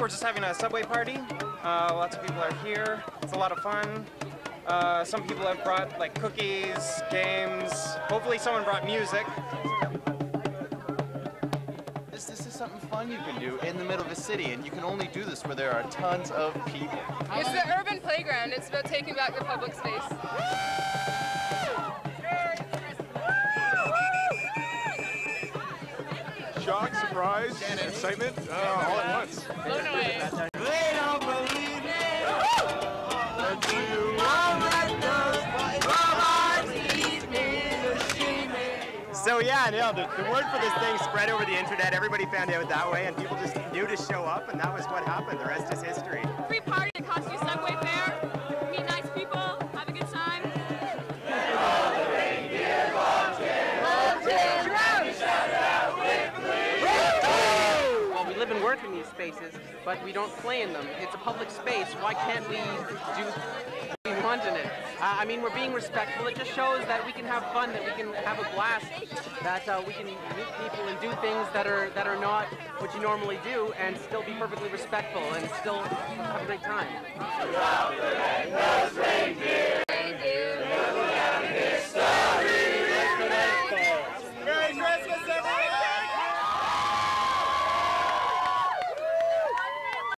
we're just having a Subway party. Lots of people are here. It's a lot of fun. Some people have brought like cookies, games. Hopefully someone brought music. This is something fun you can do in the middle of a city, and you can only do this where there are tons of people. It's the urban playground. It's about taking back the public space. Shock, surprise, excitement, all at once. Blown away. They don't believe me. So yeah, no, the word for this thing spread over the internet. Everybody found out that way, and people just knew to show up, and that was what happened. The rest is history. Free party that costs you Subway fare. Meet nice people. Have a good time. Well, we live and work in these spaces, but we don't play in them. It's a public space. Why can't we do what we want in it? I mean, we're being respectful. It just shows that we can have fun, that we can have a blast, that we can meet people and do things that are not what you normally do, and still be perfectly respectful and still have a great time.